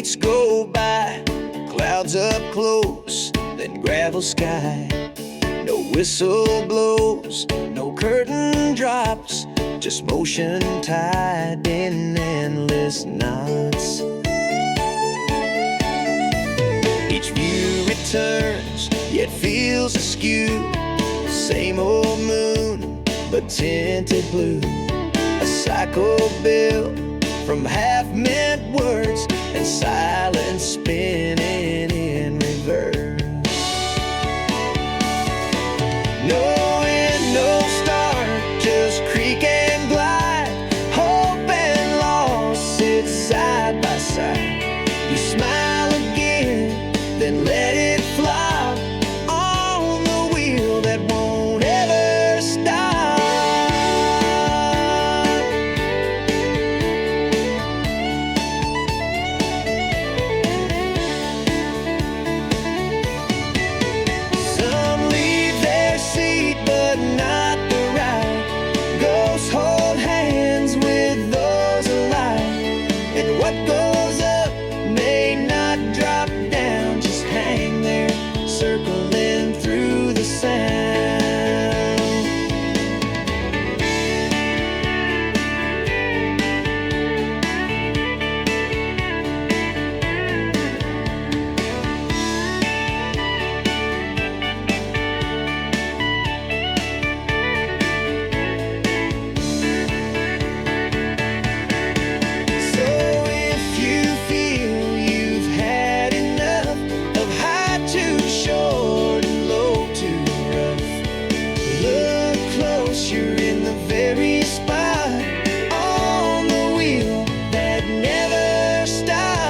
streets go by, clouds up close, then gravel sky. No whistle blows, no curtain drops, just motion tied in endless knots. Each view returns, yet feels askew. Same old moon, but tinted blue. A cycle built from half-meant words and silence spinning in reverse. No end, no start, just creak and glide. Hope and loss sit side by side. You smile again, then let it fly on the wheel that won't ever stop. Some leave their seat, but not the ride. Ghosts hold hands with those alive, and what goes up may not drop down, just hang there, circling through the sound. So if you feel you've had enough of high too short and low too rough, look close, you're in the very spot on the wheel that never stops.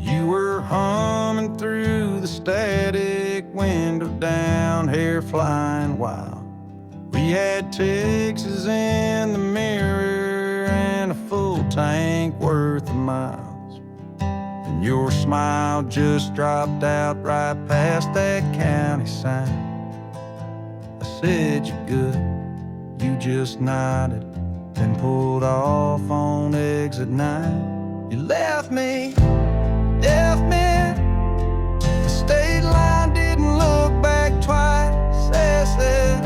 You were humming through the static, window down, hair flying wild. We had Texas in the mirror and a full tank worth of miles. And your smile just dropped out right past that county sign. I said, "You're good," you just nodded, then pulled off on exit 9. You left me. The state line didn't look back twice. I said,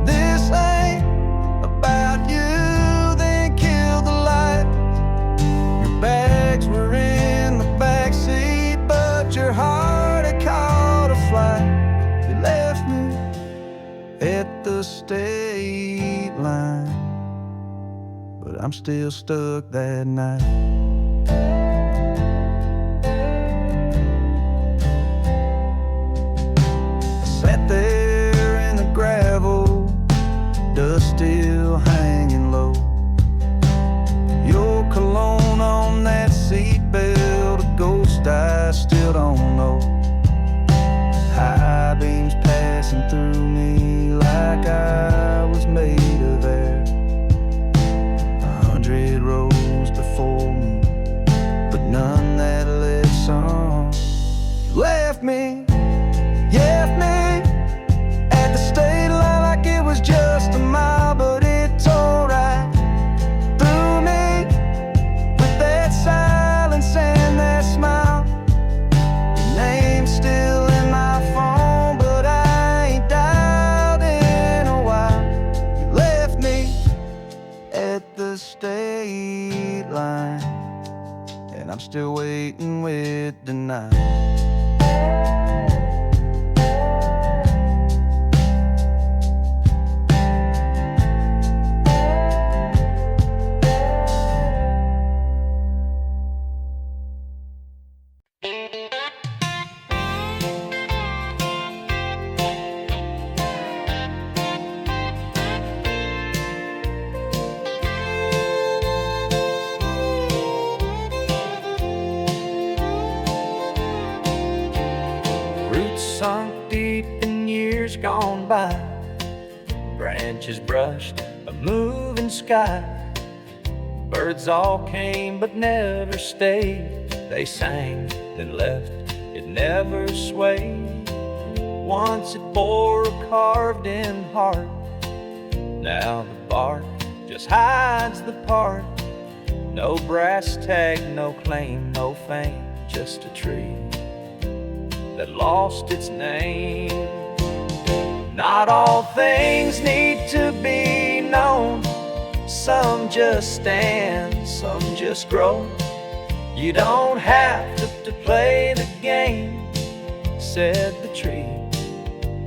"This ain't about you," then killed the lights. Your bags were in the backseat, but your heart had caught a flight. You left me at the state line, but I'm still stuck that night. Sat there in the gravel, dust still hanging low. Your cologne on that seatbelt, a ghost I still don't know. High beams passing through me like I was made of air. 100 rows before me, but none that lives on. You left me. At the state line like it was just a mile, but it tore right through me with that silence and that smile. Your name's still in my phone, but I ain't dialed in a while. You years gone by, branches brushed a moving sky. Birds all came but never stayed. They sang, then left, it never swayed. Once it bore a carved-in heart. Now the bark just hides the part. No brass tag, no claim, no fame, just a tree that lost its name. Not all things need to be known. Some just stand, some just grow. You don't have to play the game, said the tree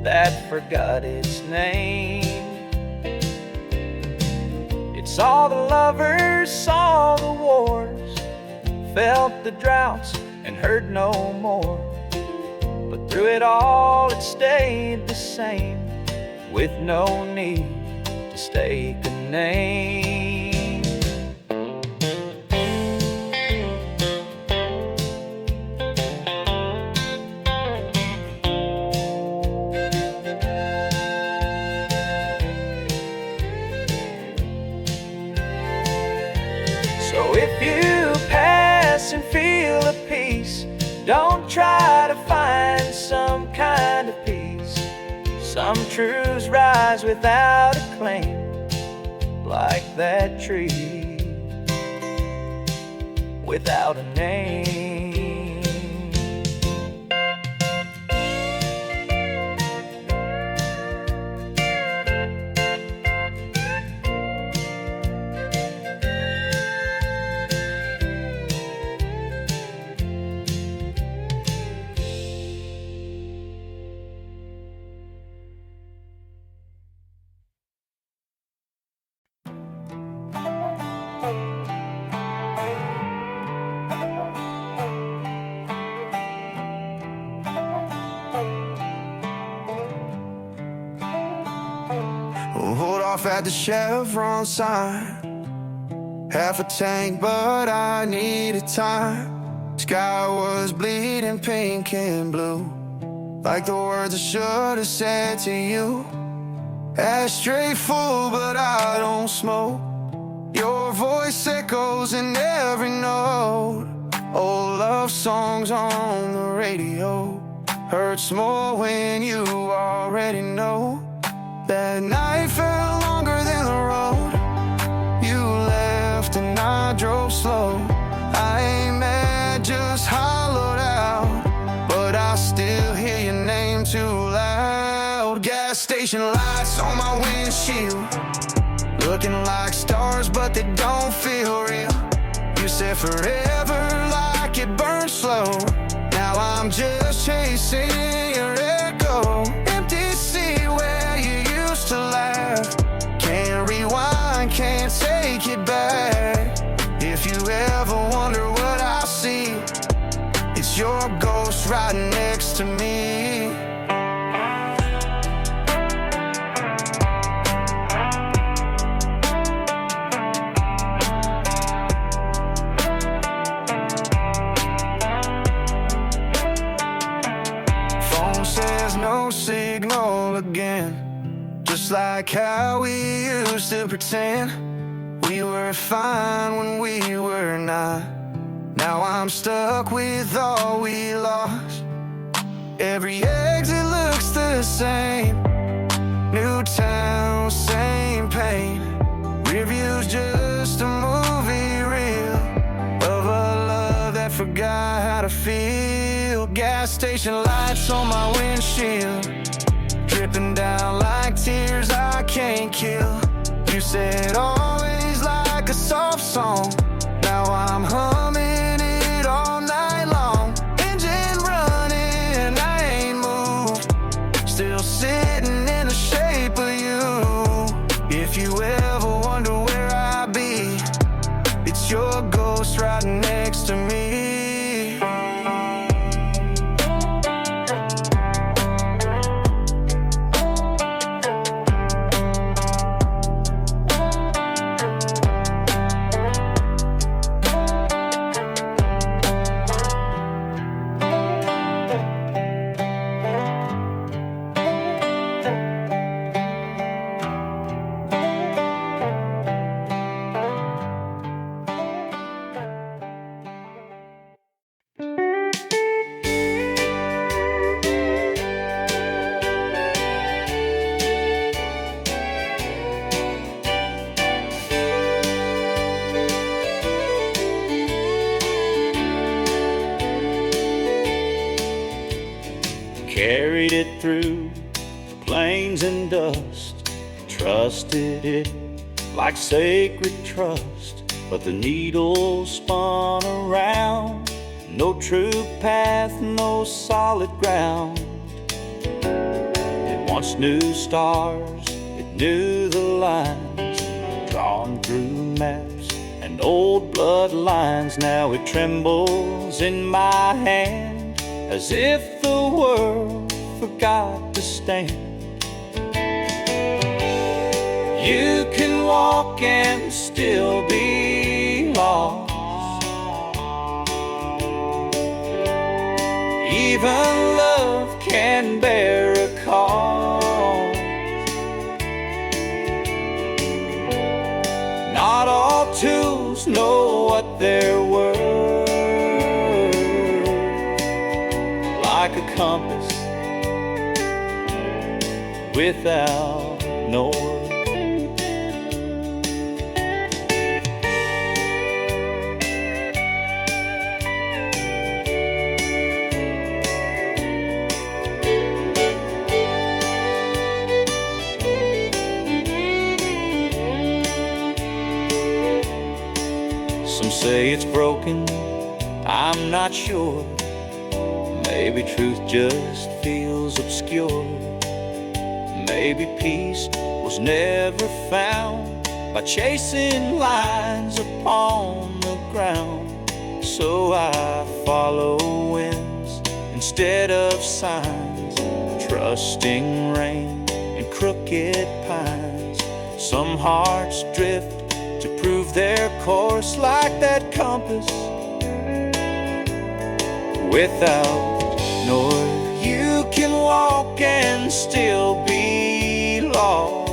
that forgot its name. It saw the lovers, saw the wars, felt the droughts and heard no more. But through it all it stayed the same, with no need to stake a name. So if you pass and feel a peace, don't try to find some kind of peace. Some truths rise without a claim, like that tree without a name. Hold off at the Chevron sign. Half a tank, but I needed time. Sky was bleeding pink and blue, like the words I should have said to you. Ashtray full, but I don't smoke. Your voice echoes in every note. Old love songs on the radio hurts more when you already know. That night felt longer than the road. You left and I drove slow. I ain't mad, just hollowed out, but I still hear your name too loud. Gas station lights on my windshield, looking like stars, but they don't feel real. You said forever like it burned slow. Now I'm just chasing your echo. Empty seat where you used to laugh. Can't rewind, can't take it back. If you ever wonder what I see, it's your ghost right next to me. Phone says no signal again, just like how we used to pretend we were fine when we were not. Now I'm stuck with all we lost. Every exit looks the same. New town, same pain. Review's just a movie reel of a love that forgot how to feel. Gas station lights on my windshield, dripping down like tears I can't kill. You said always like a soft song. Now I'm humming it all night long. Engine running, I ain't moved, still sitting in the shape of you. If you ever wonder where I be, it's your ghost right next to me. through the plains and dust, trusted it like sacred trust. But the needle spun around, no true path, no solid ground. It once knew stars, it knew the lines drawn through maps and old bloodlines. Now it trembles in my hand as if the world forgot to stand. You can walk and still be lost. Even love can bear a cause. Not all tools know what they're worth. Like a compass without north. Some say it's broken, I'm not sure. Maybe truth just feels obscure. Maybe peace was never found by chasing lines upon the ground. So I follow winds instead of signs, trusting rain and crooked pines. Some hearts drift to prove their course like that compass without north. You can walk and still be lost.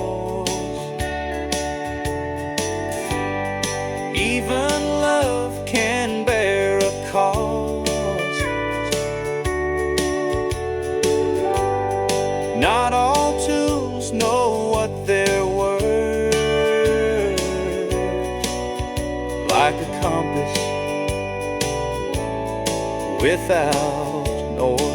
Even love can bear a cause. Not all tools know what they're worth. Like a compass without north.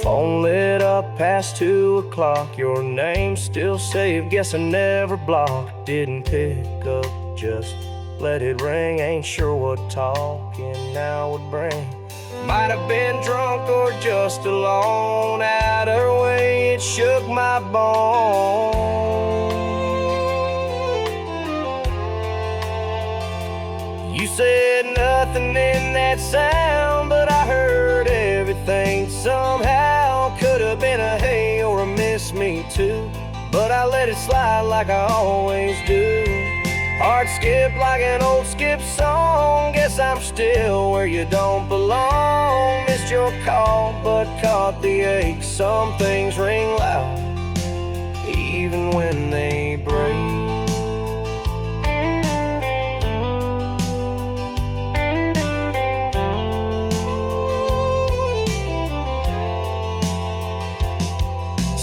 Phone lit up past 2 o'clock. Your name still saved, guess I never blocked. Didn't pick up, just let it ring. Ain't sure what talking now would bring. Might have been drunk or just alone. Either way, it shook my bones. You said nothing in that sound, but I heard everything somehow. Could have been a hey or a miss me too, but I let it slide like I always do. Heart skipped like an old skip song. Guess I'm still where you don't belong. Missed your call, but caught the ache. Some things ring loud, even when they break.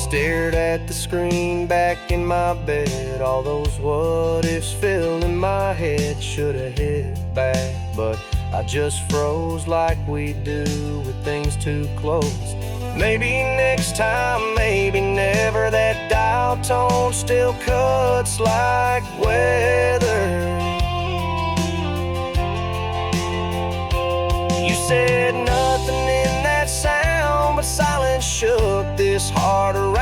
Stared at the screen back in my bed. All those what ifs filling my head. Should've hit back, but I just froze like we do with things too close. Maybe next time, maybe never. That dial tone still cuts like weather. You said nothing in that sound, but silence shook this heart around.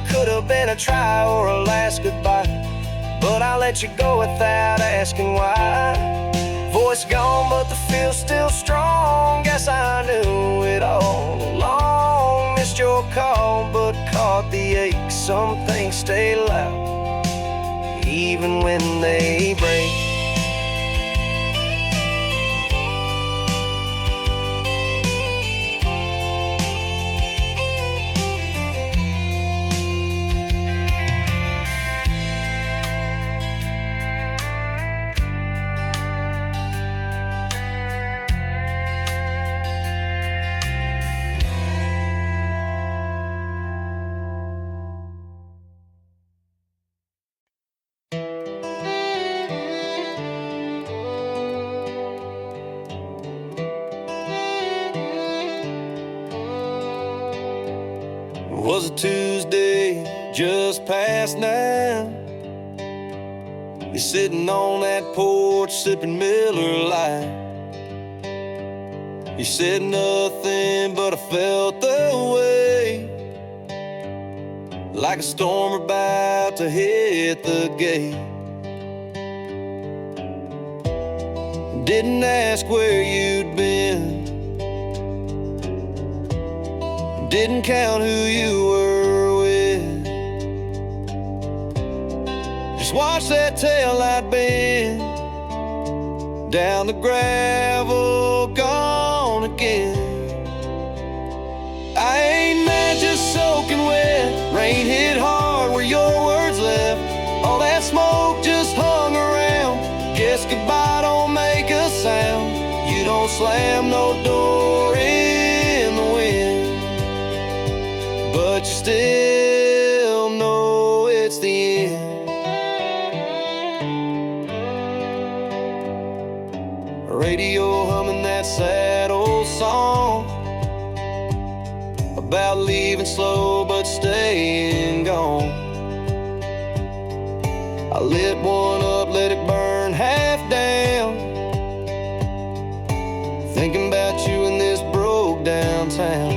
Could have been a try or a last goodbye, but but I let you go without asking why. Voice gone, but the feel's still strong. Guess I knew it all along. Missed your call, but caught the ache. Some things stay loud, even when they break. It was a Tuesday, just past 9. You're sitting on that porch, sipping Miller Lite. You said nothing, but I felt the way, like a storm about to hit the gate. Didn't ask where you'd been, didn't count who you were with. Just watch that taillight bend down the gravel, gone again. I ain't mad, just soaking wet. Rain hit hard where your words left. All that smoke just hung around. Guess goodbye don't make a sound. You don't slam no door in the wind, but you still know it's the end. Radio humming that sad old song about leaving slow but staying gone. I lit one up, let it burn half down, thinking about you in this broke down town.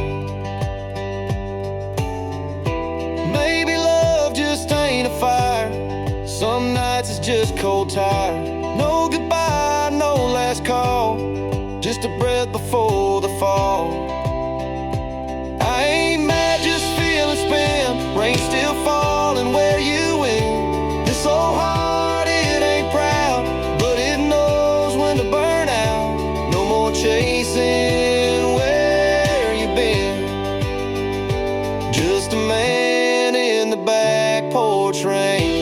Maybe love just ain't a fire. Some nights it's just cold tired. No goodbye, no last call, just a breath before the fall. I ain't mad, just feeling spent. Rain still falling where you went. This old heart, it ain't proud, but it knows when to burn out. No more chasing where you been. Just a man in the back porch rain.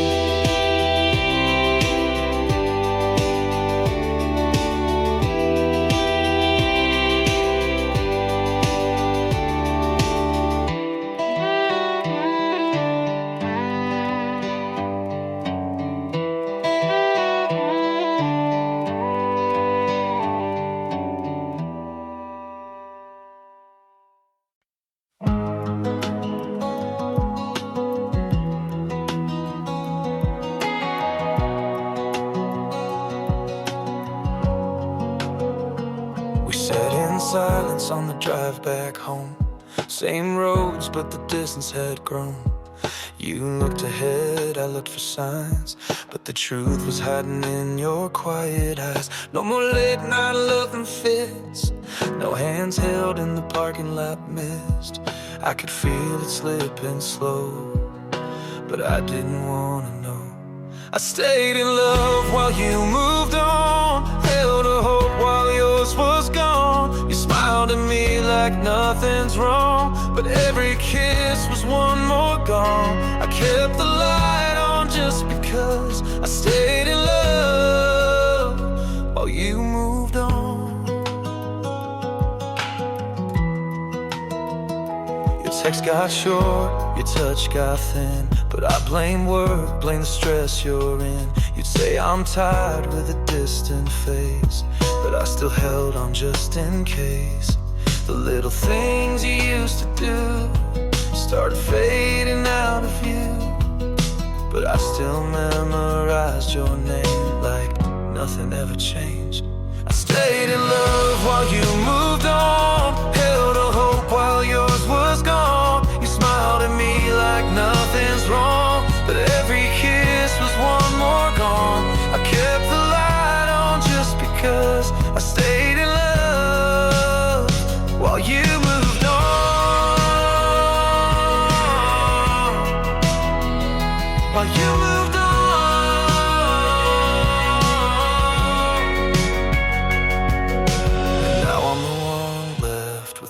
Silence on the drive back home. Same roads, but the distance had grown. You looked ahead, I looked for signs, but the truth was hiding in your quiet eyes. No more late night loving fits, no hands held in the parking lot mist. I could feel it slipping slow, but I didn't wanna know. I stayed in love while you moved on, held a hope while yours was gone. You smiled at me like nothing's wrong, but every kiss was one more gone. I kept the light on just because I stayed in love while you moved on. Your text got short, your touch got thin, but I blame work, blame the stress you're in. You'd say I'm tired with a distant face, but I still held on just in case. The little things you used to do started fading out of view, but I still memorized your name like nothing ever changed. I stayed in love while you moved on, held a hope while yours was gone. You smiled at me like nothing's wrong, but every kiss was one more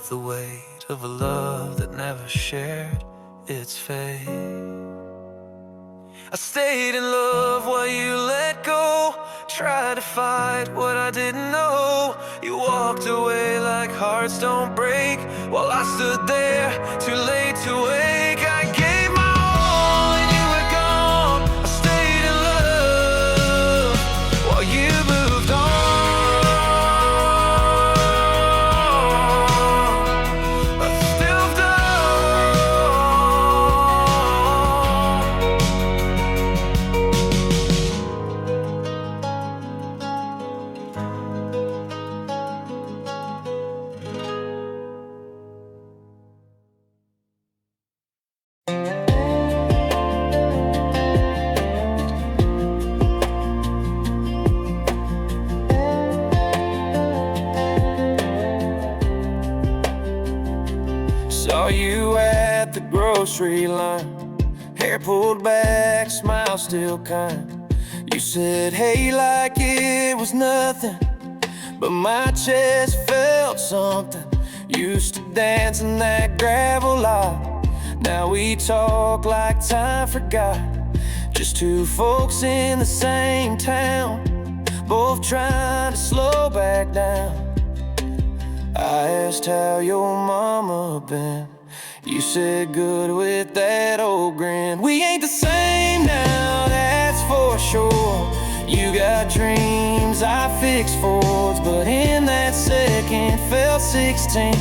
the weight of a love that never shared its fate. I stayed in love while you let go, tried to fight what I didn't know. You walked away like hearts don't break, while I stood there, too late to wake. I gave my all and you were gone. I stayed in love while you moved on. I still saw you at the grocery line, hair pulled back, smile still kind. You said hey like it was nothing, but my chest felt something. Used to dance in that gravel lot, now we talk like time forgot. Just two folks in the same town, both trying to slow back down. I asked how your mama been, you said good with that old grin. We ain't the same now, that's for sure. You got dreams, I fix Fords, but in that second felt 16,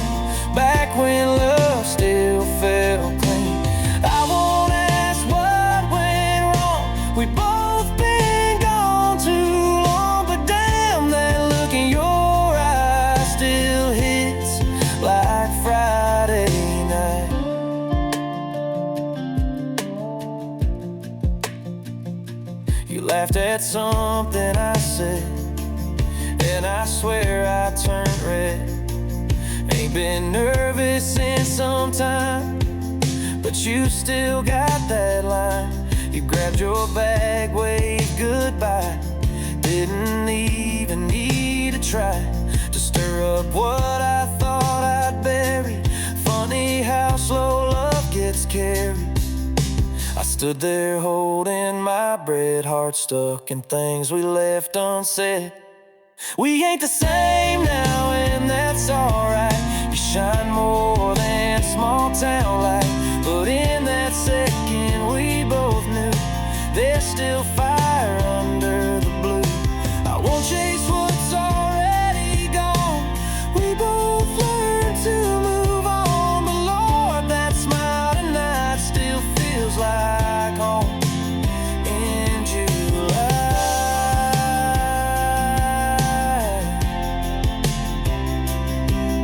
back when love still felt clean. I won't ask what went wrong, we both been gone too long, but damn, that look in your eyes still hits like Friday night. You laughed at something I said, and I swear I turned red. Ain't been nervous in some time, but you still got that line. You grabbed your bag, waved goodbye, didn't even need to try to stir up what I thought I'd bury. Funny how slow love gets carried. I stood there holding my breath, heart stuck in things we left unsaid. We ain't the same now, and that's alright. You shine more than small town light, but in that second we both knew there's still fire under the blue. I won't chase what's already gone, we both learned to move on. But Lord, that smile tonight still feels like home in July.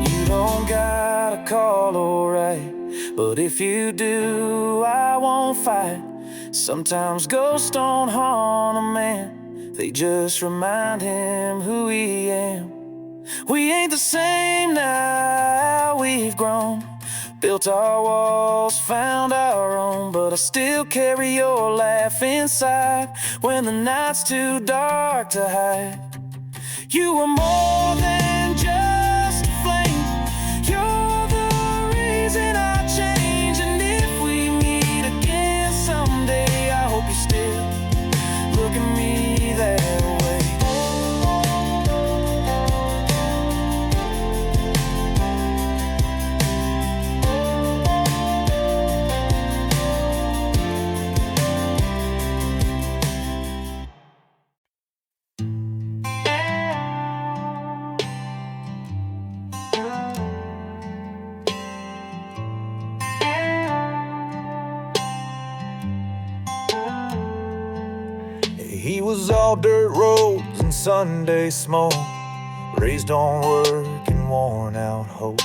You don't gotta call or write, but if you do, I won't fight. Sometimes ghosts don't haunt a man, they just remind him who he am. We ain't the same now, we've grown, built our walls, found our own, but I still carry your laugh inside when the night's too dark to hide. You were more than just a flame, you're the reason I change. And if we meet again someday, I hope you still look at me that way. He was all dirt roads and Sunday smoke, raised on work and worn out hope.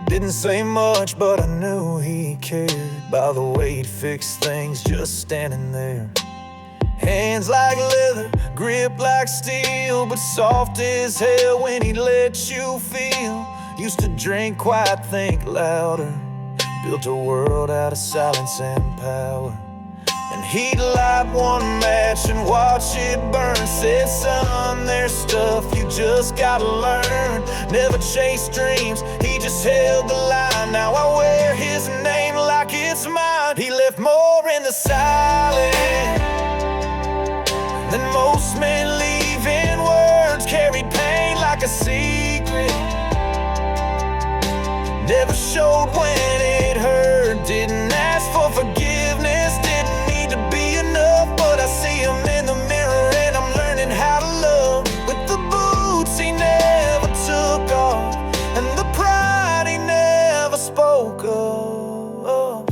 Didn't say much, but I knew he cared by the way he'd fix things just standing there. Hands like leather, grip like steel, but soft as hell when he let you feel. Used to drink quiet, think louder, built a world out of silence and power. And he'd light one match and watch it burn. Said, son, there's stuff you just gotta learn. never chased dreams, he just held the line. Now I wear his name like it's mine. He left more in the silence than most men leave in words. Carried pain like a secret, never showed when it hurt. Didn't ask for forgiveness, didn't need to be enough. But I see him in the mirror and I'm learning how to love. With the boots he never took off, and the pride he never spoke of.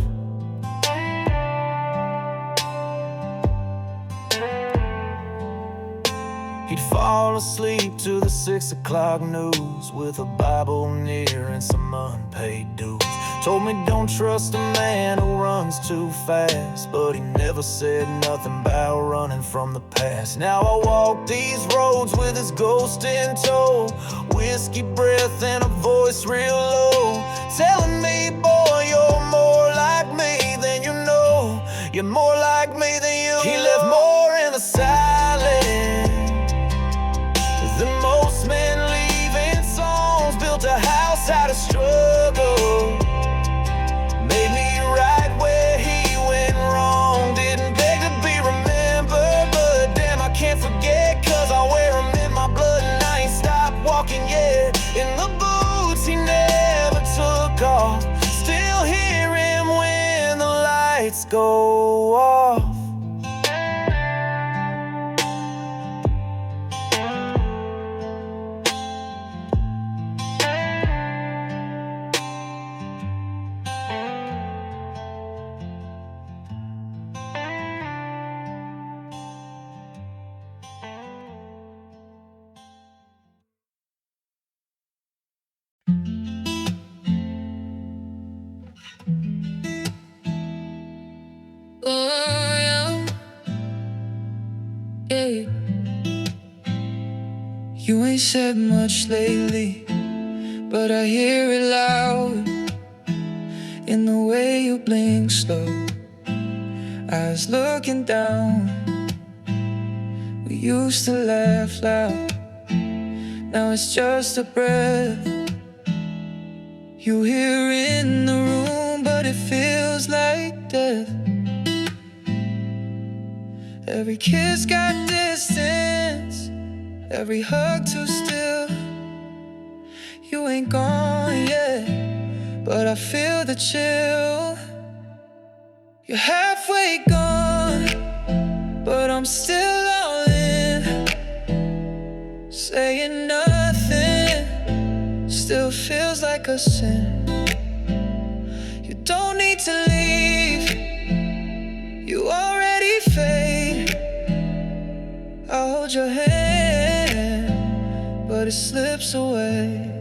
He'd fall asleep to the 6 o'clock news with a Bible near and some unpaid dues. Told me don't trust a man who runs too fast, but he never said nothing about running from the past. Now I walk these roads with his ghost in tow, whiskey breath and a voice real low, telling me, boy, you're more like me than you know. You're more like me than you know. He left more in the silence than most men leave in songs. Built a house out of struggle, made me right where he went wrong. Didn't beg to be remembered, but damn, I can't forget, 'cause I wear him in my blood and I ain't stopped walking yet. In the boots he never took off, still hear him when the lights go off. Oh, yeah. Yeah. You ain't said much lately, but I hear it loud in the way you blink slow, eyes looking down. We used to laugh loud, now it's just a breath. You here in the room, but it feels like death. Every kiss got distance, every hug too still. You ain't gone yet, but I feel the chill. You're halfway gone, but I'm still all in. Saying nothing still feels like a sin. You don't need to leave, you already fade. I'll hold your hand, but it slips away.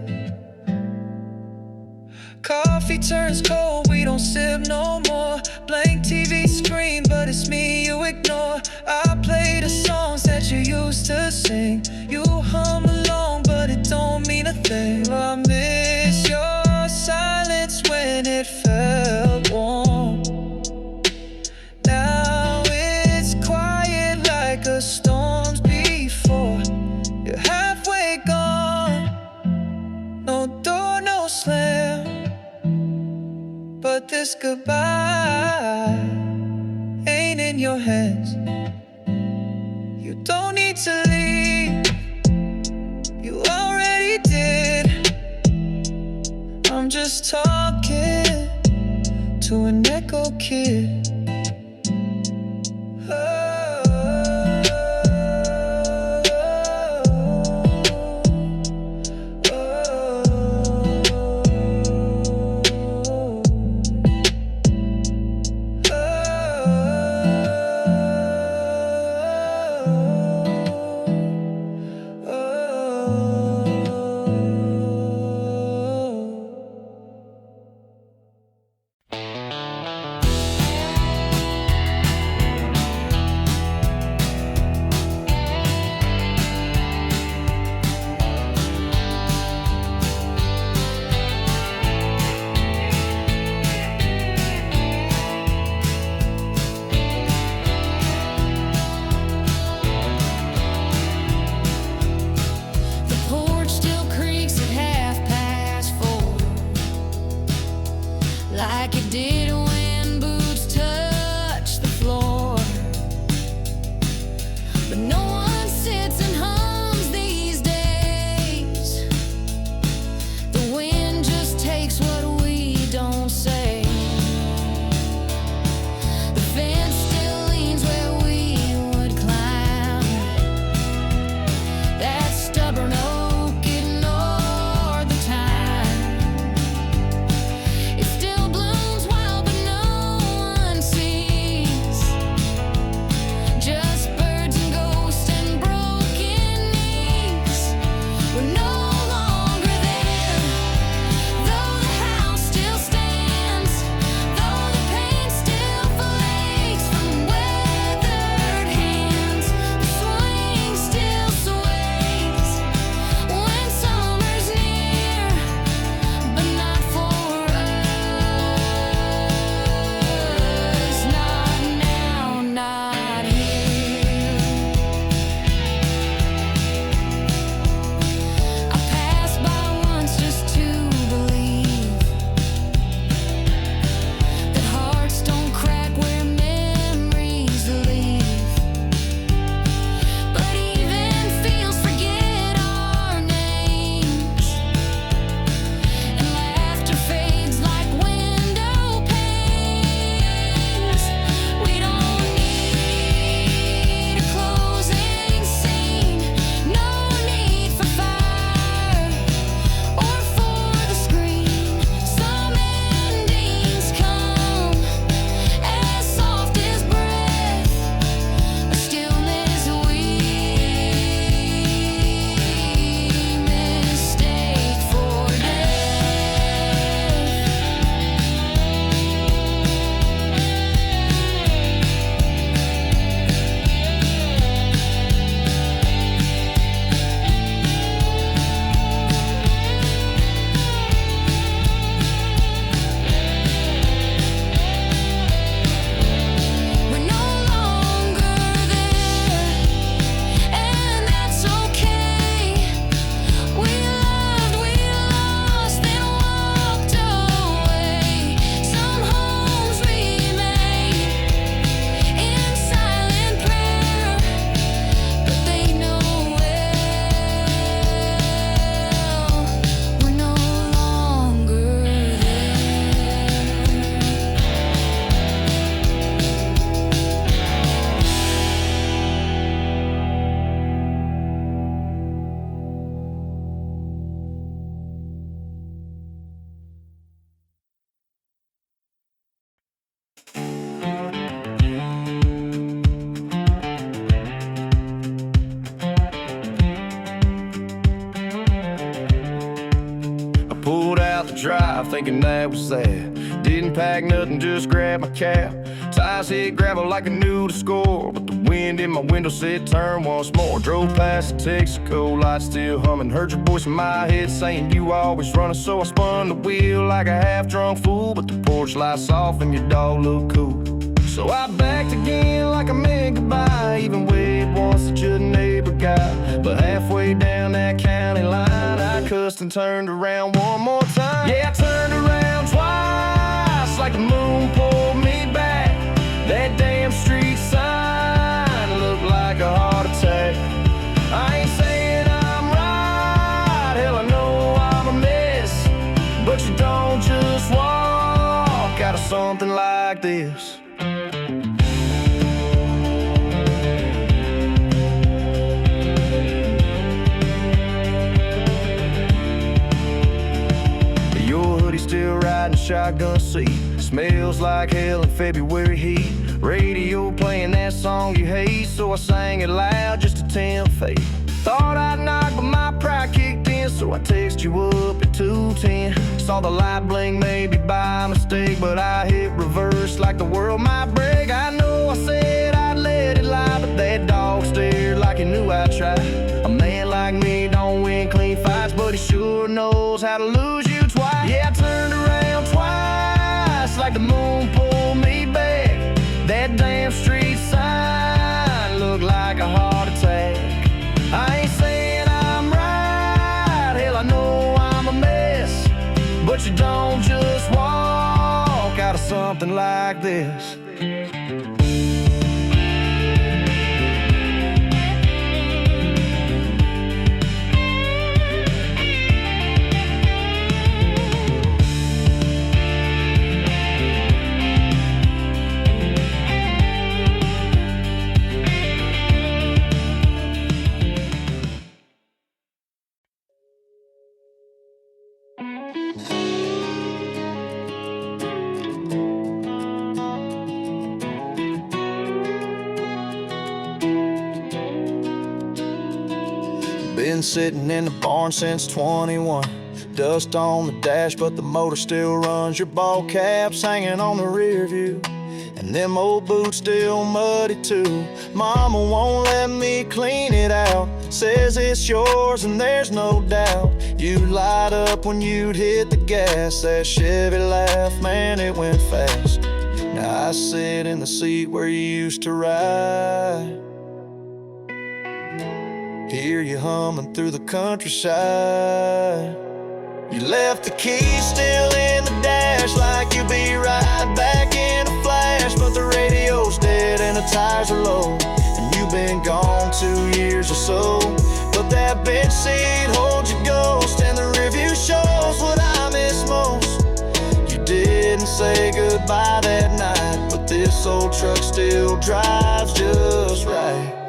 Coffee turns cold, we don't sip no more. Blank TV screen, but it's me you ignore. I play the songs that you used to sing. You hum along, but it don't mean a thing. I miss your silence when it felt warm. Now it's quiet like a storm's before. You're halfway gone, no door, no slam. But this goodbye ain't in your hands. You don't need to leave, you already did. I'm just talking to an echo kid. Pulled out the drive thinking that was that. Didn't pack nothing, just grabbed my cap. Tires hit gravel like I knew to score, but the wind in my window said turn once more. Drove past the Texaco, lights still humming. Heard your voice in my head saying you always running, so I spun the wheel like a half-drunk fool. But the porch lights off and your dog looked cool, so I backed again like I meant goodbye. Even waved once at your neighbor guy, but halfway down that county line I cussed and turned around one more time. Yeah, I turned around twice like the moon pulled me back. That damn street sign looked like a heart attack. I ain't saying I'm right, hell I know I'm a mess, but you don't just walk out of something like this. Your hoodie still riding shotgun seat, smells like hell in February heat. Radio playing that song you hate, so I sang it loud just to tempt fate. Thought I'd knock, but my pride kicked in, so I text you up at 2:10. Saw the light blink maybe by mistake, but I hit reverse like the world might break. I know I said I'd let it lie, but that dog stared like he knew I'd try. A man like me don't win clean fights, but he sure knows how to lose you twice. Yeah, I turned around twice like the moon pulled me back. That damn street sign looked like a heart attack. I ain't saying I'm right, hell I know I'm a mess, but you don't just walk out of something like this. Been sitting in the barn since 21. Dust on the dash, but the motor still runs. Your ball cap's hanging on the rear view, and them old boots still muddy too. Mama won't let me clean it out, says it's yours and there's no doubt. You'd light up when you'd hit the gas. That Chevy laugh, man, it went fast. Now I sit in the seat where you used to ride, hear you humming through the countryside. You left the keys still in the dash, like you'd be right back in a flash. But the radio's dead and the tires are low, and you've been gone 2 years or so. But that bench seat holds your ghost, and the review shows what I miss most. You didn't say goodbye that night, but this old truck still drives just right.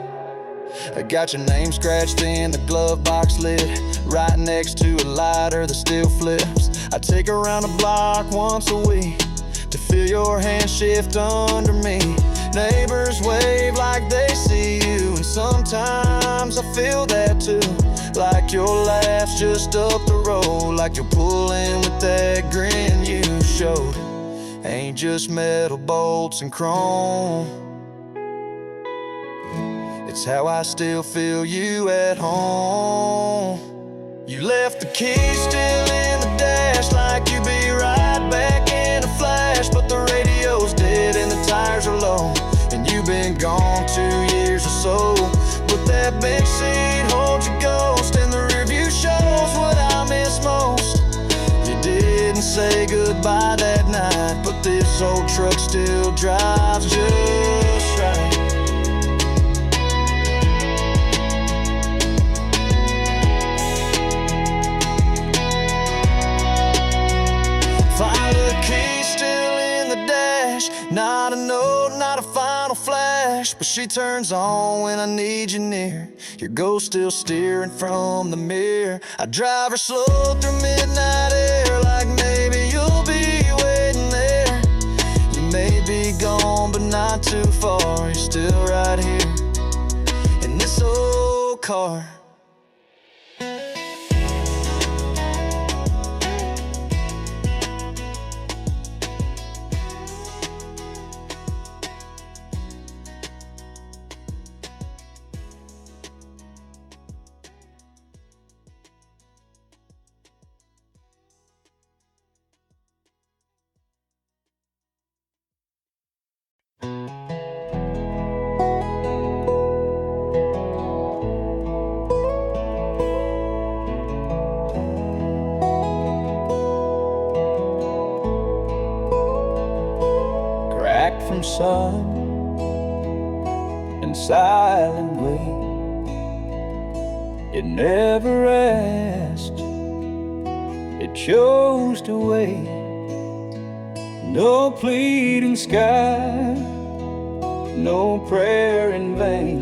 I got your name scratched in the glove box lid, right next to a lighter that still flips. I take her around the block once a week to feel your hand shift under me. Neighbors wave like they see you, and sometimes I feel that too. Like your laugh's just up the road, like you're pulling with that grin you showed. Ain't just metal bolts and chrome, it's how I still feel you at home. You left the keys still in the dash, like you'd be right back in a flash. But the radio's dead and the tires are low, and you've been gone 2 years or so. But that bench seat holds your ghost, and the review shows what I miss most. You didn't say goodbye that night, but this old truck still drives just right. Not a note, not a final flash, but she turns on when I need you near. Your ghost still steering from the mirror. I drive her slow through midnight air, like maybe you'll be waiting there. You may be gone, but not too far. You're still right here in this old car. warm sun and silent wait. It never asked, it chose to wait. No pleading sky, no prayer in vain,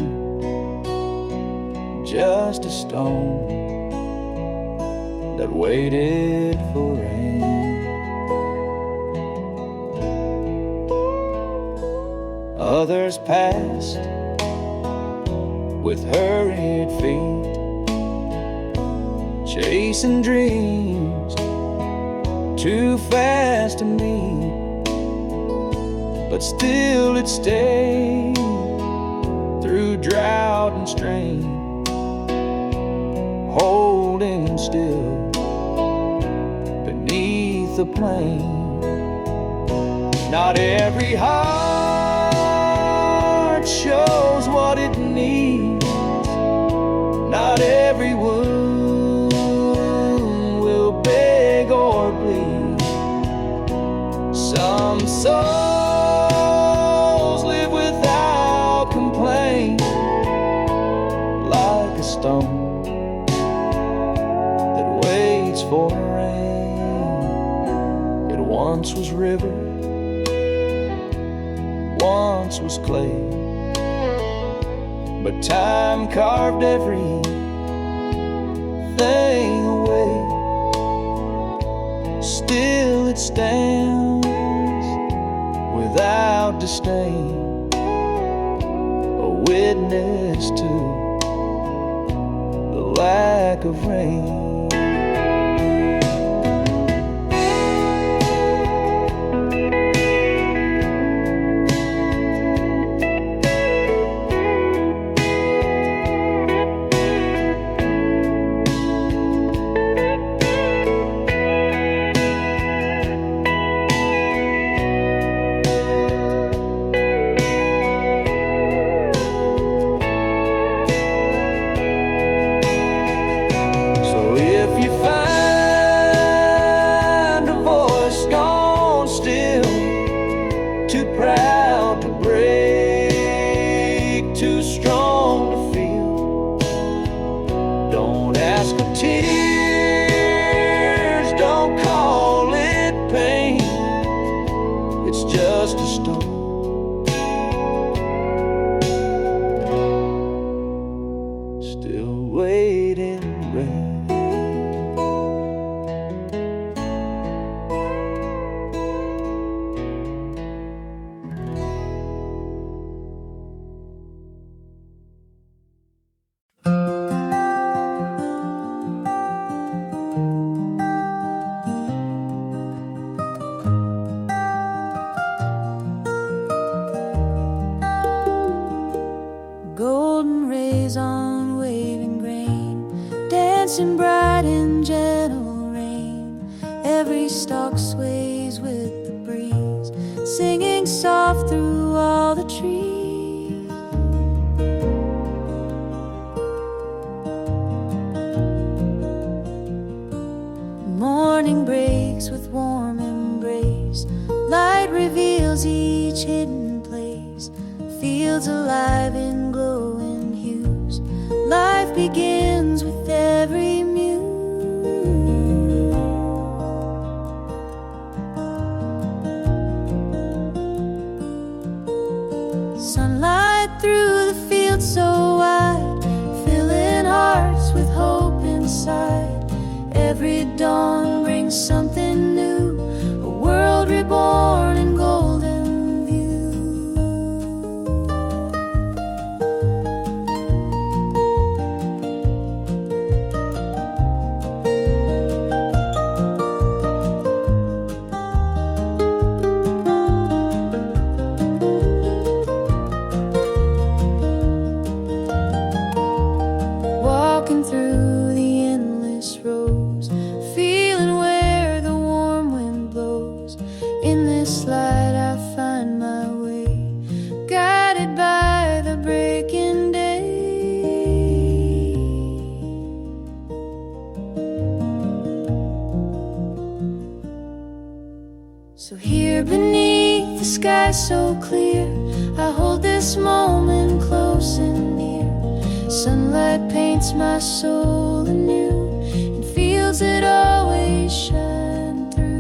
just a stone that waited for rain. Others passed with hurried feet, chasing dreams too fast to meet, but still it stayed through drought and strain, holding still beneath the plain. Not every heart shows what it needs, not every wound will beg or bleed. Some souls live without complaint, like a stone that waits for rain. It once was river, once was clay, but time carved everything away. Still it stands without disdain, a witness to the lack of rain. dancing bright in gentle rain. Every stalk sways with the breeze, singing soft through all the trees. Morning breaks with warm embrace, light reveals each hidden place. Fields alive in glowing hues, life begins with every muse. Sunlight through the fields so wide, filling hearts with hope inside. Every dawn brings something new, a world reborn in golden view. Walking through the endless rows, feeling where the warm wind blows. In this light I find my way, guided by the breaking day. So here beneath the sky so clear. I hold this moment close and near. Sunlight paints my soul anew in fields that always shine through.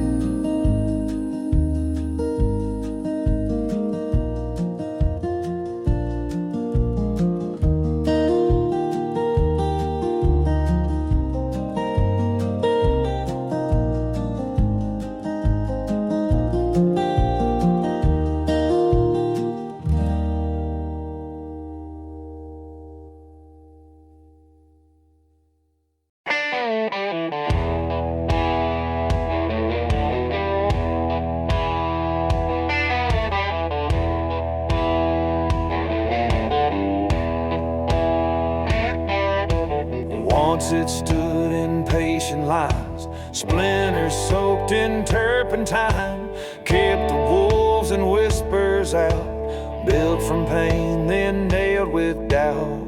Once it stood in patient lines, splinters soaked in turpentine, kept the wolves and whispers out, built from pain, then nailed with doubt.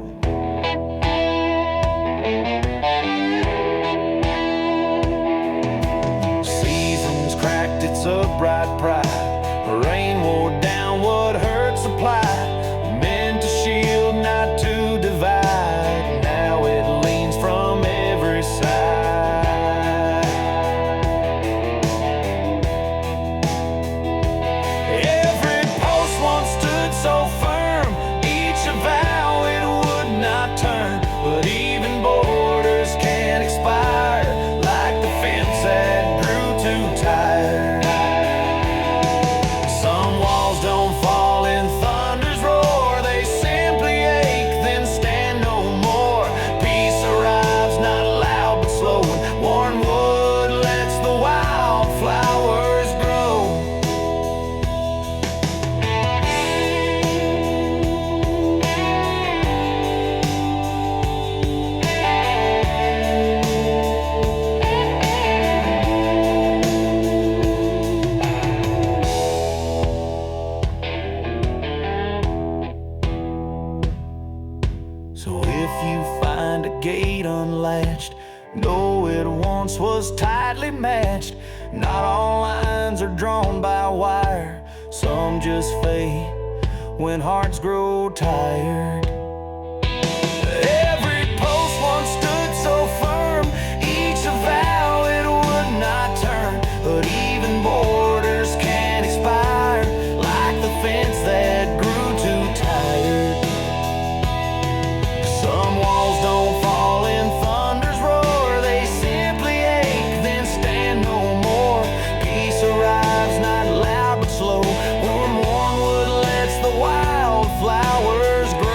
Seasons cracked its upright pride, rain wore down what hurt supplied, meant to shield, not to divide. Now it leans from every side. Every post once stood so firm, each a vow it would not turn. But even borders can expire, like the fence that grew too tired. Some walls don't fall in thunder's roar, they simply ache, then stand no more. Peace arrives not loud but slow, and worn wood lets the wild flowers grow. So if you find a gate unlatched, know it once was tightly matched. Not all lines are drawn by wire, some just fade when hearts grow tired. Every post once stood so firm, each a vow it would not turn. But even borders can expire, like the fence that grew too tired. Some walls don't fall in thunder's roar, they simply ache, then stand no more. Peace arrives not loud but slow, when worn wood lets the wild flowers grow.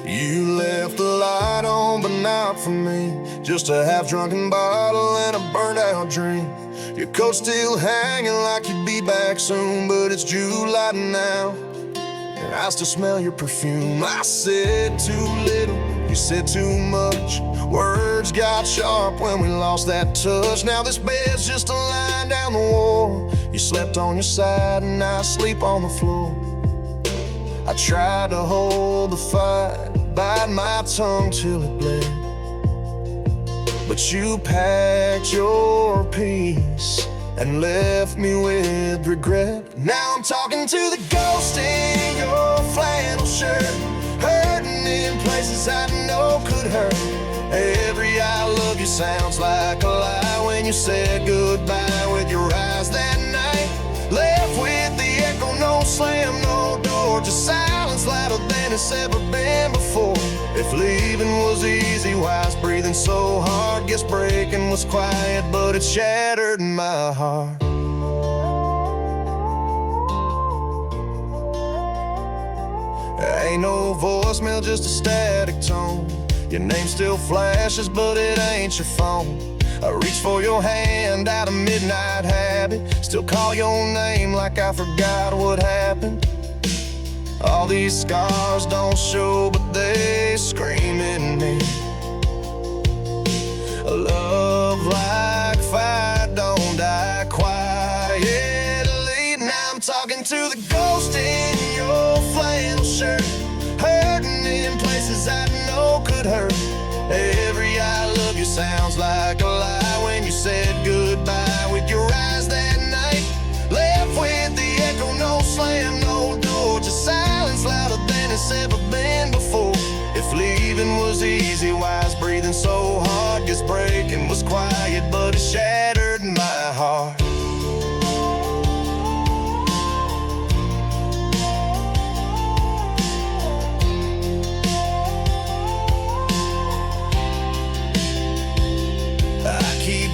You left the light on, but not for me. Just a half-drunken bottle and a burned-out dream. Your coat's still hanging like you'd be back soon, but it's July now, and I still smell your perfume. I said too little, you said too much. Words got sharp when we lost that touch. Now this bed's just a line down the wall. You slept on your side and I sleep on the floor. I tried to hold the fight, bite my tongue till it bled, but you packed your peace and left me with regret. Now I'm talking to the ghost in your flannel shirt, hurting in places I know could hurt. Every I love you sounds like a lie when you said goodbye with your eyes that night. Left with the echo, no slam, no door, just silence louder than it's ever been before. If leaving was easy, why is breathing so hard? Guess breaking was quiet, but it shattered my heart. Ain't no voicemail, just a static tone. Your name still flashes, but it ain't your phone. I reach for your hand out of midnight habit, still call your name like I forgot what happened. All these scars don't show, but they scream in me. A love like fire don't die quietly. Now I'm talking to the ghost in your flannel shirt, hurting in places I know could hurt. Every I love you sounds like a lie when you said goodbye with your eyes that night. Left with the echo, no slam, no door, just silence louder than it's ever been before. If leaving was easy, why is breathing so hard? Guess breaking was quiet, but it shattered my heart.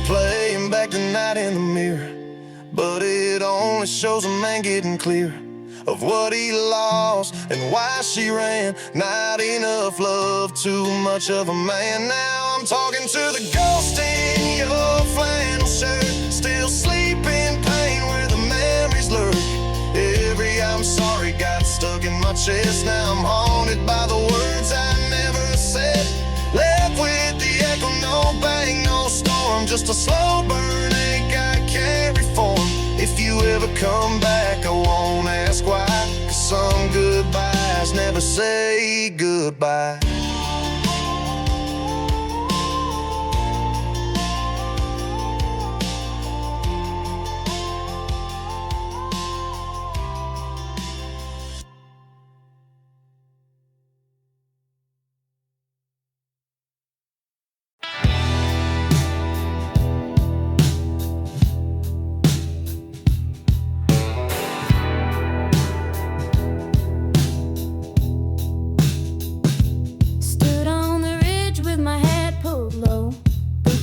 Playing back the night in the mirror, but it only shows a man getting clear of what he lost and why she ran. Not enough love, too much of a man. Now I'm talking to the ghost in your flannel shirt, still sleep in pain where the memories lurk. Every I'm sorry got stuck in my chest. Now I'm haunted by the words I never said. Left with the echo, no bang, no storm, just a slow burn ache I can't reform. If you ever come back, I won't ask why, 'cause some goodbyes never say goodbye.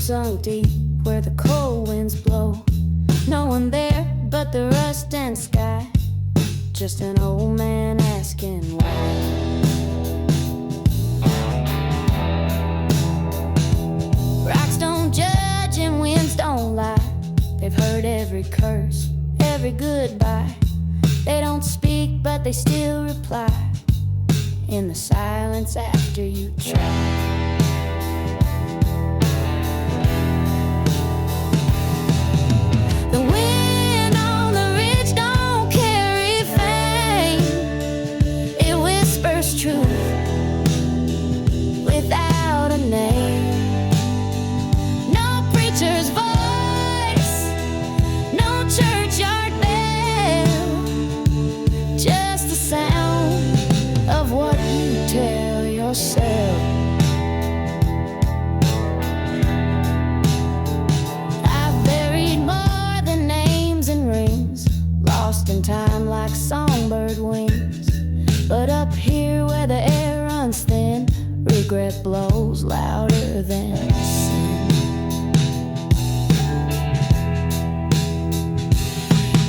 Sunk deep where the cold winds blow. No one there but the rust and sky. Just an old man asking why. Rocks don't judge and winds don't lie. They've heard every curse, every goodbye. They don't speak but they still reply in the silence after you try. I've buried more than names and rings, lost in time like songbird wings. But up here where the air runs thin, regret blows louder than sin.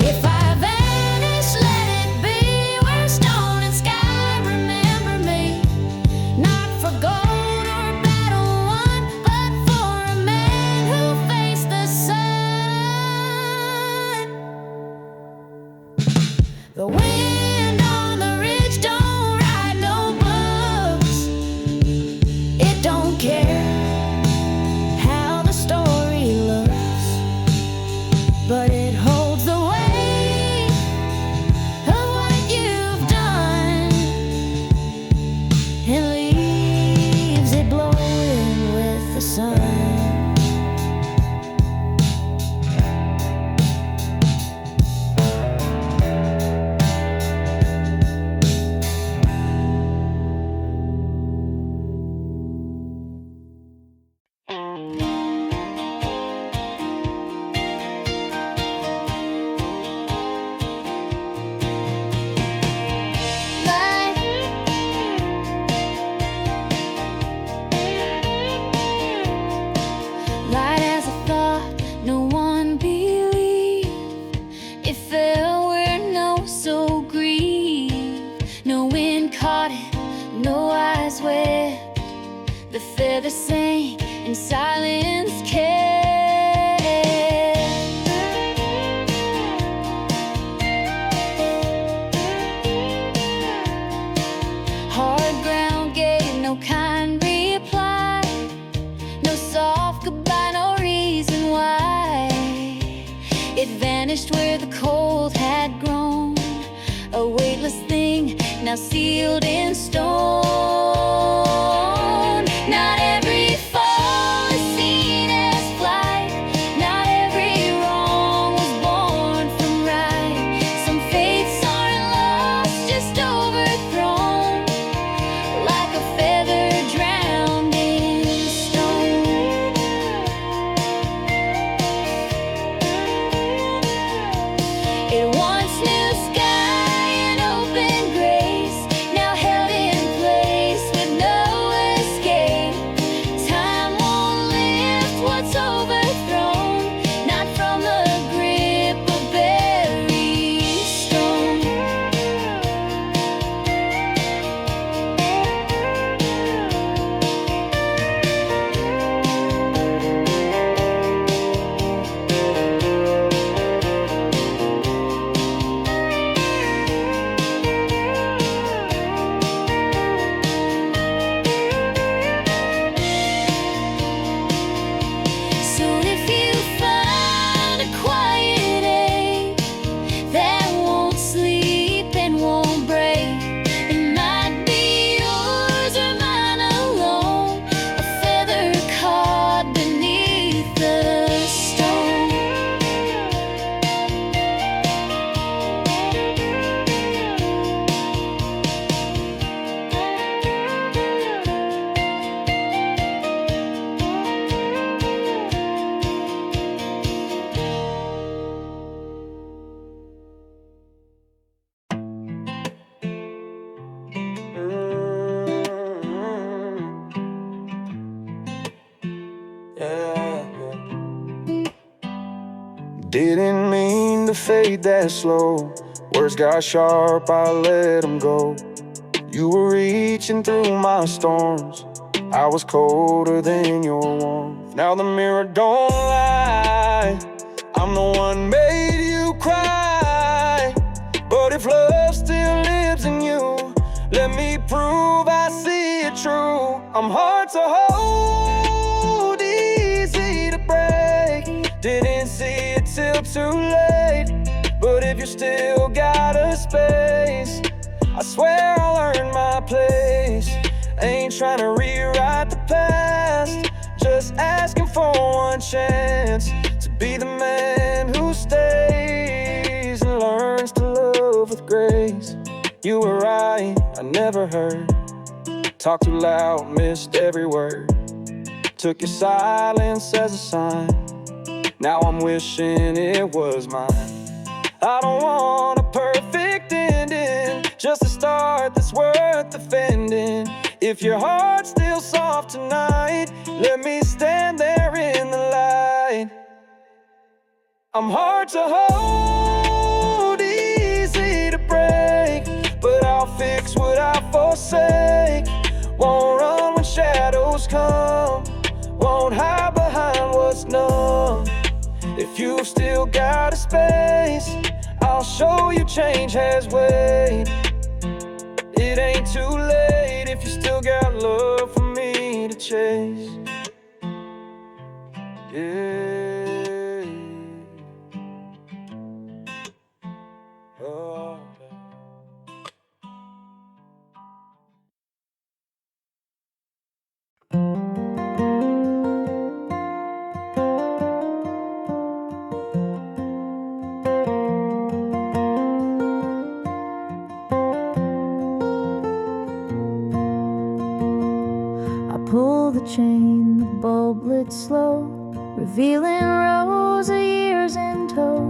If I vanish, let it be where stone and sky remember me. Not for gold or a battle won, but for a man who faced the sun. The wind on the ridge don't ride no bugs. It don't care how the story looks, but it holds the weight of what you've done and leaves it blowing with the sun. Light as a thought, no one believed. It fell where no soul grieved. No wind caught it, no eyes wept. The feather sang and silence kept. vanished where the cold had grown, a weightless thing now sealed in stone. Not every fall is seen as flight, not every wrong was born from right. Some fates aren't lost, just overthrown, like a feather drowned in stone. It once knew sky and open grace, now held in place with no escape. Time won't lift what's overthrown, not from the grip of buried stone. Soon if you find a quiet ache that won't sleep and won't break, it might be yours or mine alone, a feather caught beneath the stone. Didn't mean to fade that slow. Words got sharp, I let them go. You were reaching through my storms. I was colder than your warmth. Now the mirror don't lie. I'm the one made you cry. But if love still lives in you, let me prove I see it true. I'm hard to hold, easy to break. Didn't see it till too late. But if you still got a space, I swear I'll earn my place. Ain't trying to rewrite the past, just asking for one chance to be the man who stays and learns to love with grace. You were right, I never heard. Talked too loud, missed every word. Took your silence as a sign. Now I'm wishing it was mine. I don't want a perfect ending, just a start that's worth defending. If your heart's still soft tonight, let me stand there in the light. I'm hard to hold, easy to break, but I'll fix what I forsake. Won't run when shadows come, won't hide behind what's numb. If you've still got a space, I'll show you change has weight. It ain't too late if you still got love for me to chase. Yeah. Oh. Pull the chain, the bulb lit slow, revealing rows of years in tow.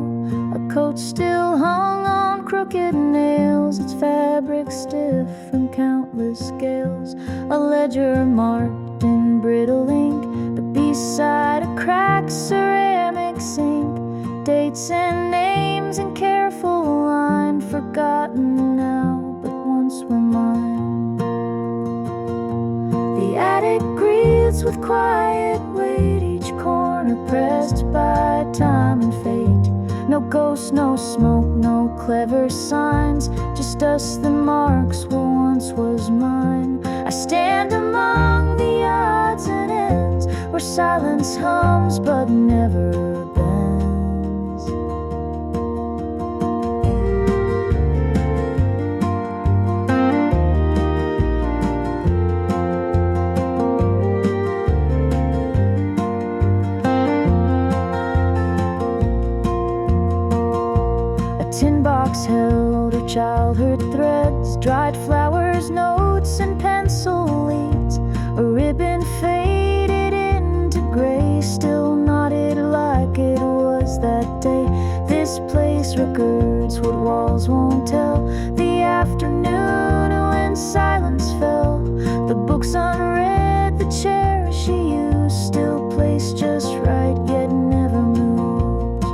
A coat still hung on crooked nails, its fabric stiff from countless scales. A ledger marked in brittle ink, but beside a cracked ceramic sink, dates and names in careful line, forgotten now, but once were mine. The attic breathes with quiet weight, each corner pressed by time and fate. No ghosts, no smoke, no clever signs, just dust that marks what once was mine. I stand among the odds and ends, where silence hums but never bends. tin box held her childhood threads, dried flowers, notes, and pencil leads. A ribbon faded into gray, still knotted like it was that day. This place records what walls won't tell. The afternoon when silence fell, the books unread, the chair she used, still placed just right, yet never moved.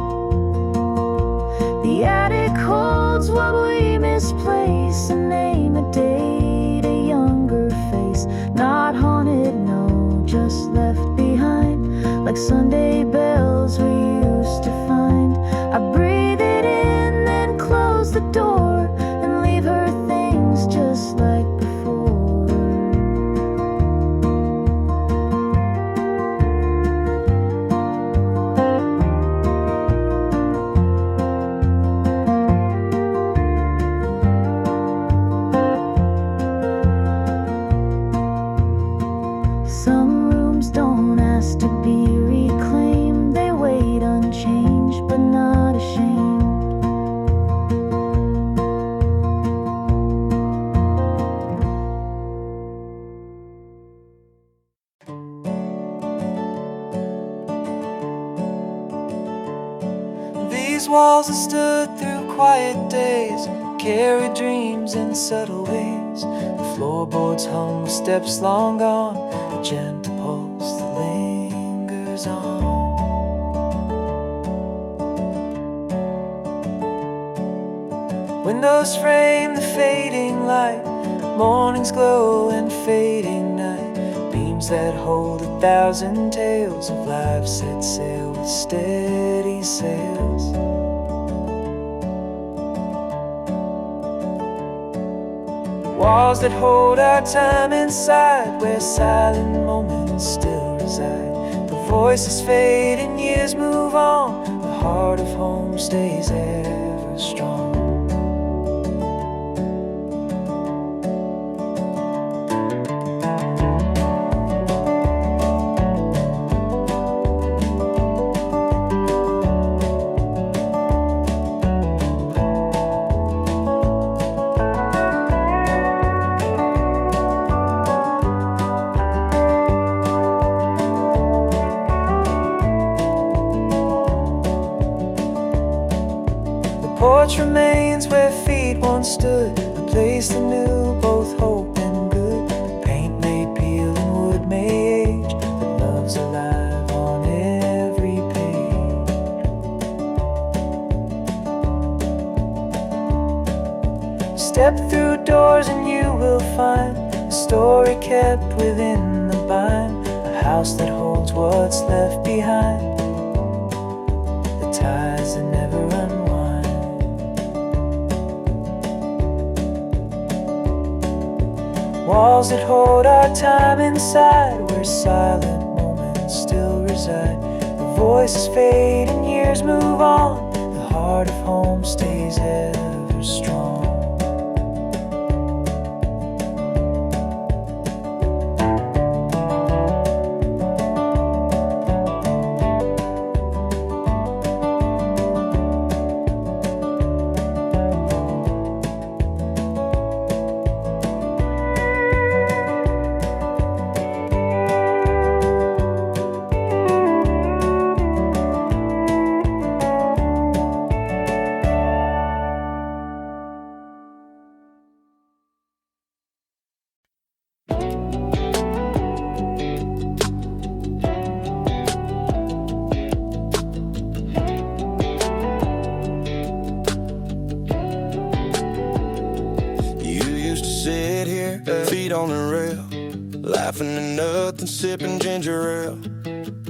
The attic holds what we misplace, a name, a date, a younger face. Not haunted, no, just left behind, like Sunday bells we used to find. I breathe it in, then close the door, and leave her things just like before. Some rooms don't ask to be reclaimed, they wait unchanged but not ashamed. These walls have stood through quiet days, carried dreams in subtle ways. The floorboards hung with steps long gone, a gentle pulse that lingers on. Windows frame the fading light, morning's glow and fading night. Beams that hold 1,000 tales of life set sail with steady sails. Walls that hold our time inside, where silent moments still reside. The voices fade and years move on, the heart of home stays ever strong. Porch remains where feet once stood, a place that knew both hope and good. Paint may peel and wood may age, but love's alive on every page. Step through doors and you will find a story kept within the bind, a house that holds what's left behind, the ties that never unwind. Walls that hold our time inside, where silent moments still reside. The voices fade and years move on, the heart of home stays ever strong. Feet on the rail, laughing at nothing, sipping ginger ale.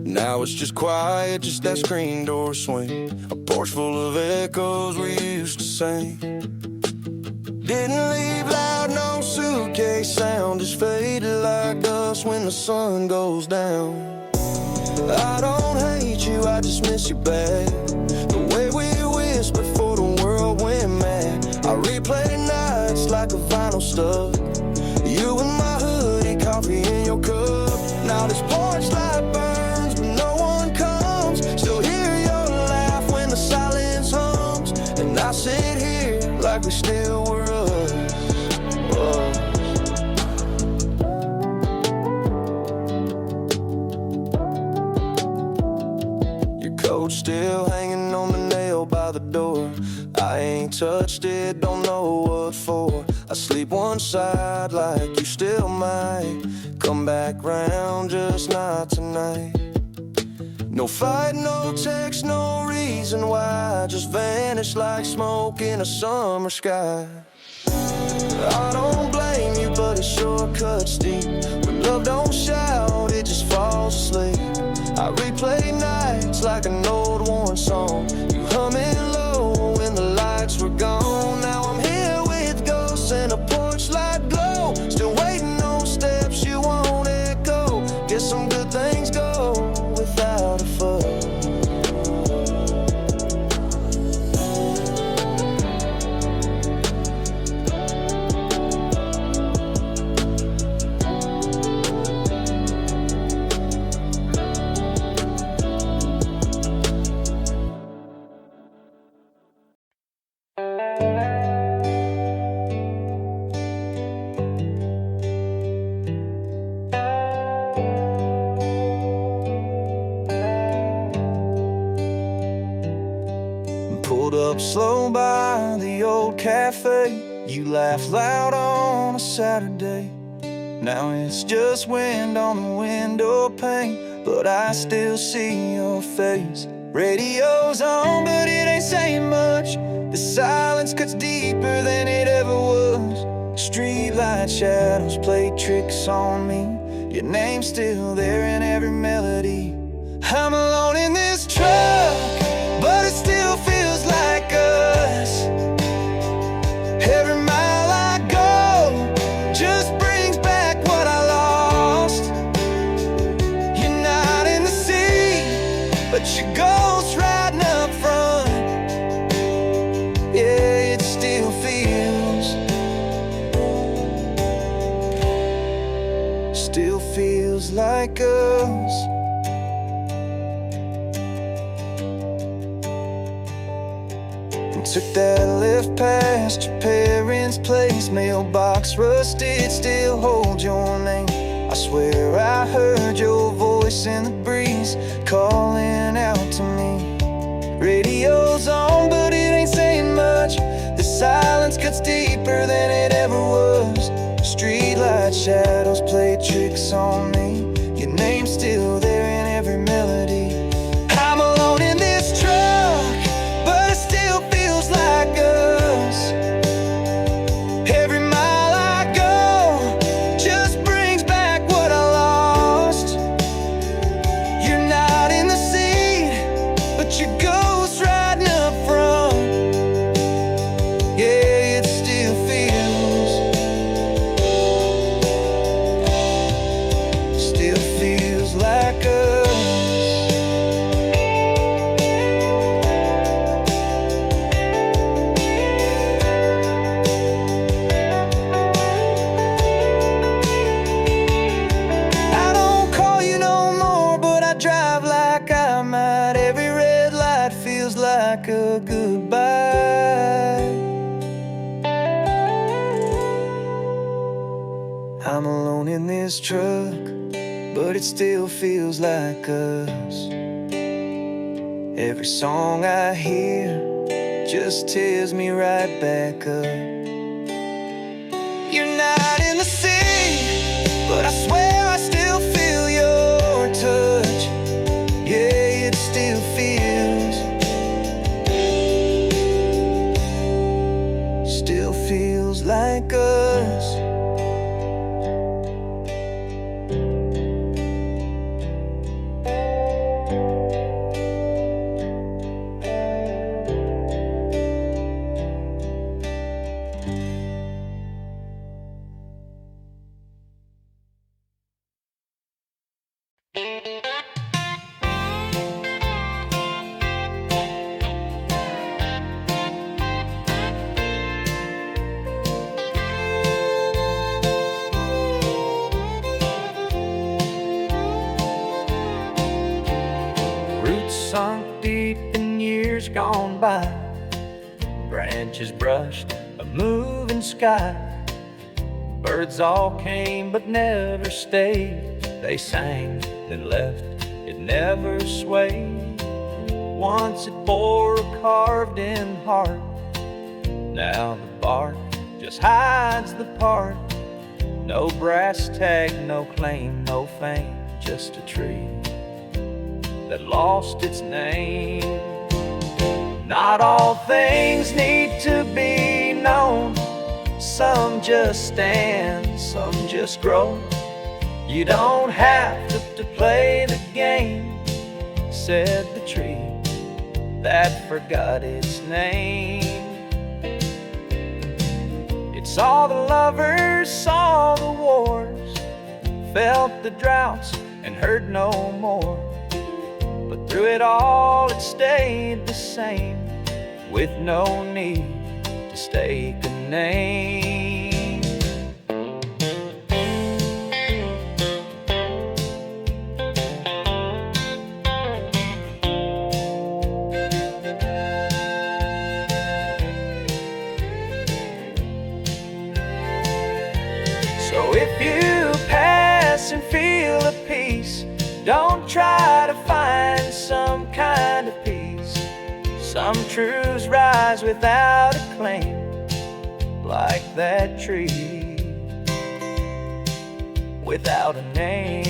Now it's just quiet, just that screen door swing, a porch full of echoes we used to sing. Didn't leave loud, no suitcase sound, just faded like dust when the sun goes down. I don't hate you, I just miss you bad, the way we whispered before the world went mad. I replay the nights like a vinyl stub, you in my hoodie, coffee in your cup. Now this porch light burns, but no one comes. Still hear your laugh when the silence hums, and I I sit here like we still were us. Your coat still hanging on the nail by the door. I ain't touched it, don't know what for. I sleep one side like you still might come back round, just not tonight. No fight, no text, no reason why. Just vanish like smoke in a summer sky. I don't blame you, but it sure cuts deep. When love don't shout, it just falls asleep. I replay nights like an old worn song. You humming low when the lights were gone. Now I'm here with ghosts and a porch light glow. Still waiting on steps you won't echo. Guess some good things go without a fuss. Pulled up slow by the old cafe. You laughed loud on a Saturday. Now it's just wind on the window pane, but I still see your face. Radio's on, but it ain't saying much. The silence cuts deeper than it ever was. Streetlight shadows play tricks on me. Your name's still there in every melody. I'm alone in this truck, but it still feels like us. Every mile I go just brings back what I lost. You're not in the seat, but your ghost riding up front. Yeah, it still feels like us. Took that lift past your parents' place. Mailbox rusted, still hold your name. I swear I heard your voice in the breeze calling out to me. Radio's on, but it ain't saying much. The silence cuts deeper than it ever was. Streetlight shadows play tricks on me. Your name's still there in every melody. I'm alone in this truck, but it still feels like us. Every mile I go just brings back what I lost. You're not in the seat, but your ghost riding up front. Yeah, it still feels like us. I don't call you no more, but I drive like I might. Every red light feels like a goodbye. I'm alone in this truck, but it still feels like us. Every song I hear just tears me right back up. You're not in the sea, but I swear I still feel your touch. Yeah, it still feels like us. Roots sunk deep in years gone by. branches brushed a moving sky. Birds all came but never stayed. They sang, then left, it never swayed. Once it bore a carved-in heart. Now the bark just hides the part. No brass tag, no claim, no fame, just a tree that lost its name. Not all things need to be known. Some just stand, some just grow. You don't have to play the game, said the tree that forgot its name. It saw the lovers, saw the wars, felt the droughts and heard no more. But through it all it stayed the same, with no need to stake a name. So if you pass and feel a peace, don't try to find some kind of peace. Some truths rise without a claim, like that tree without a name.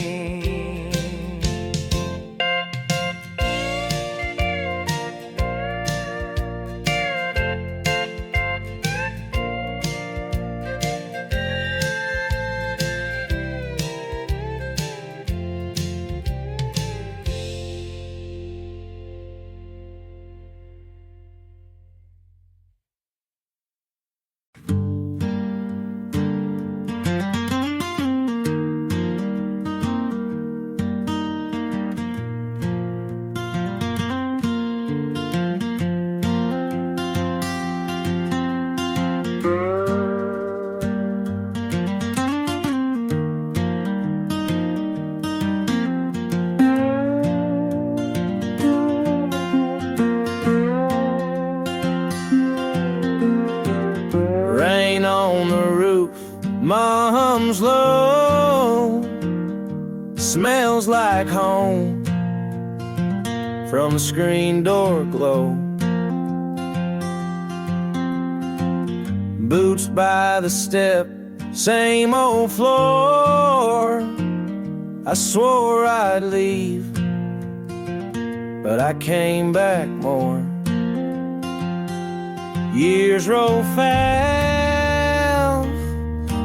Rain on the roof, mom's low, smells like home from the screen door glow. Boots by the step, same old floor. I swore I'd leave, but I came back more. Years roll fast,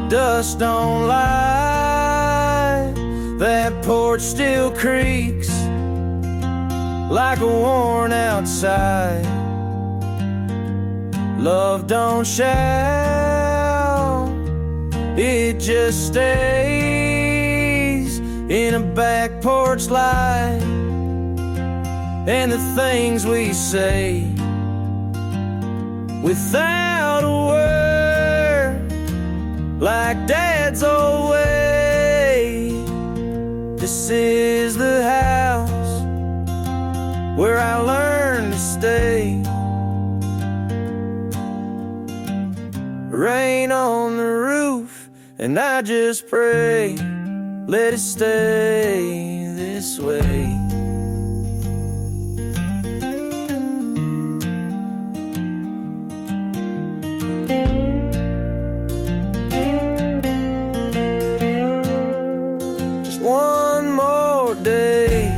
dust don't lie. That porch still creaks like a worn out sigh. Love don't shout, it just stays in a back porch light. And the things we say without a word, like Dad's old way. This is the house where I learned to stay. Rain on the roof, and I just pray, let it stay this way. One more day,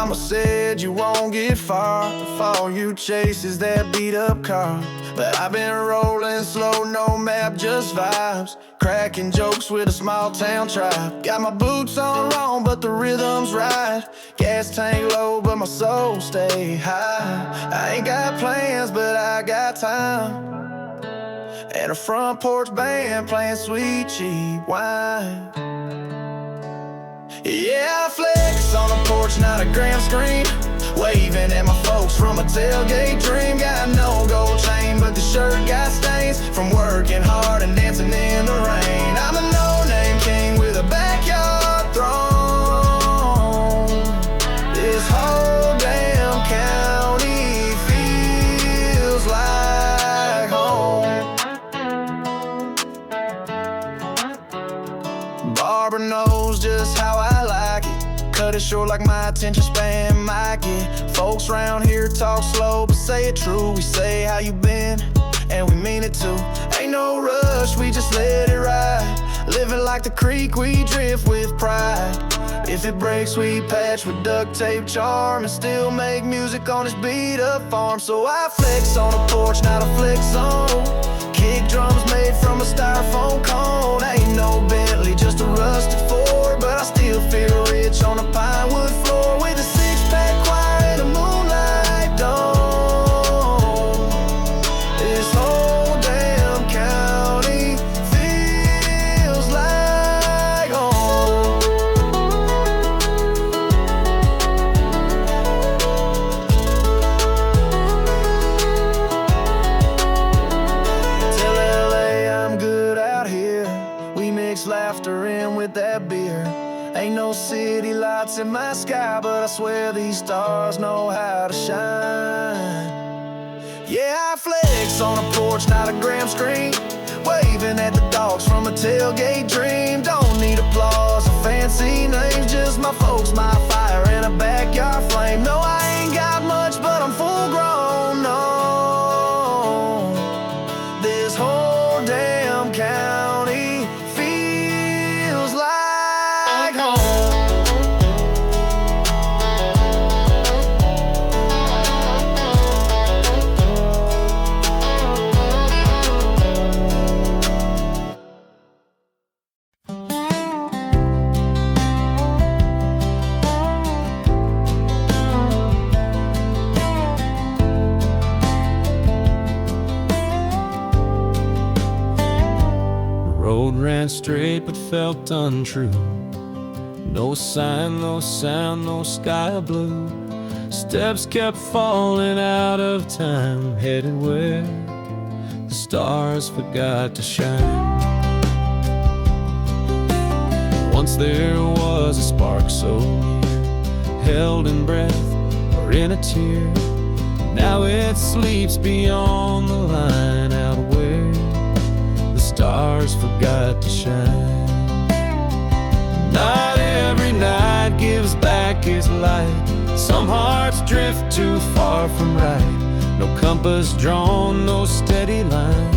Mama said you won't get far if all you chase is that beat up car. But I've been rolling slow, no map, just vibes, cracking jokes with a small town tribe. Got my boots on wrong, but the rhythm's right. Gas tank low, but my soul stay high. I ain't got plans, but I got time, and a front porch band playing sweet cheap wine. Yeah, I flex on a porch, not a gram screen, waving at my folks from a tailgate dream. Got no gold chain, but the shirt got stains from working hard and dancing in the rain. I'm a no-name king with a backyard throne. This whole damn county feels like home. Barbara knows just how I like it. Cut it short like my attention span might get. Folks round here talk slow, but say it true. We say how you been, and we mean it too. Ain't no rush, we just let it ride. Living like the creek, we drift with pride. If it breaks, we patch with duct tape charm, and still make music on this beat up farm. So I flex on a porch, not a flex zone. Kick drums made from a styrofoam cone. Ain't no Bentley, just a rusted Ford, but I still feel rich on a pine wood floor with a six-pack choir and a moonlight dome. This whole damn county feels like home. Tell LA I'm good out here. We mix laughter in with that beer. Ain't no city lights in my sky, but I swear these stars know how to shine. Yeah, I flex on a porch, not a gram screen, waving at the dogs from a tailgate dream. Don't need applause or fancy names, just my folks, my fire, and a backyard flame. No, I ain't got much, but I'm full grown, no. This whole damn county feels like home. Road ran straight but felt untrue. No sign, no sound, no sky blue. Steps kept falling out of time, headed where the stars forgot to shine. Once there was a spark so near, held in breath or in a tear. Now it sleeps beyond the line, out where the stars forgot to shine. Not every night gives back its light. Some hearts drift too far from right. No compass drawn, no steady line,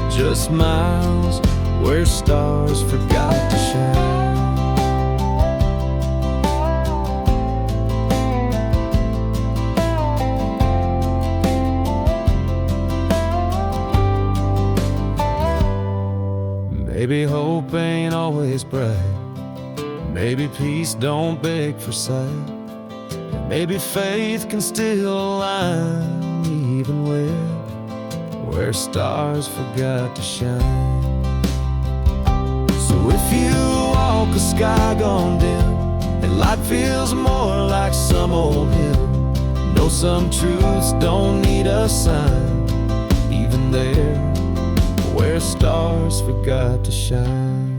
just miles where stars forgot to shine. Maybe hope ain't always bright. Maybe peace don't beg for sight. And maybe faith can still align, even where stars forgot to shine. So if you walk a sky gone dim, and light feels more like some old hymn, know some truths don't need a sign, even there where stars forgot to shine.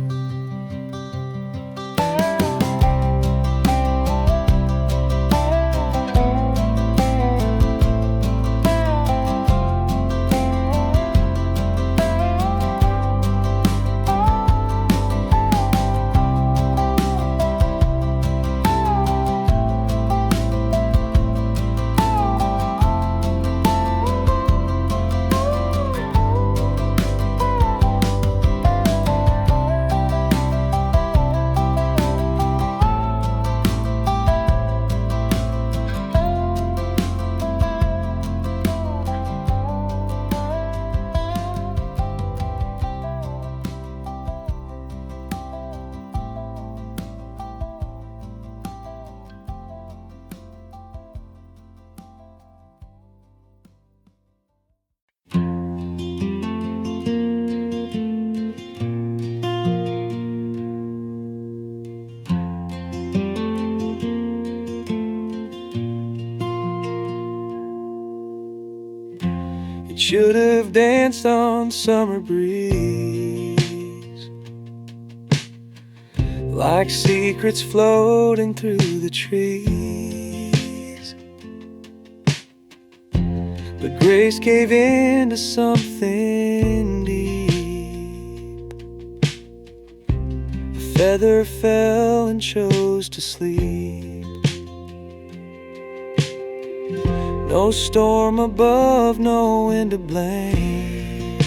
should have danced on summer breeze, like secrets floating through the trees. But grace gave in to something deep. A feather fell and chose to sleep. No storm above, no wind to blame,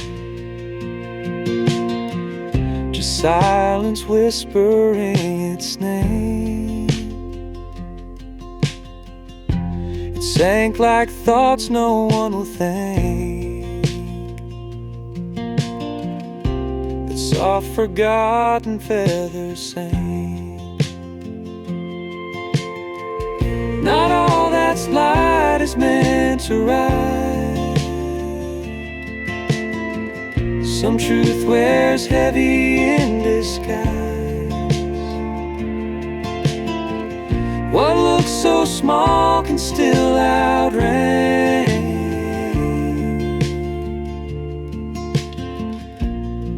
just silence whispering its name. It sank like thoughts no one will thank, that soft forgotten feathers sang. Not all that's light is meant to ride. Some truth wears heavy in disguise. What looks so small can still outrain,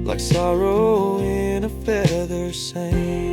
like sorrow in a feather sang.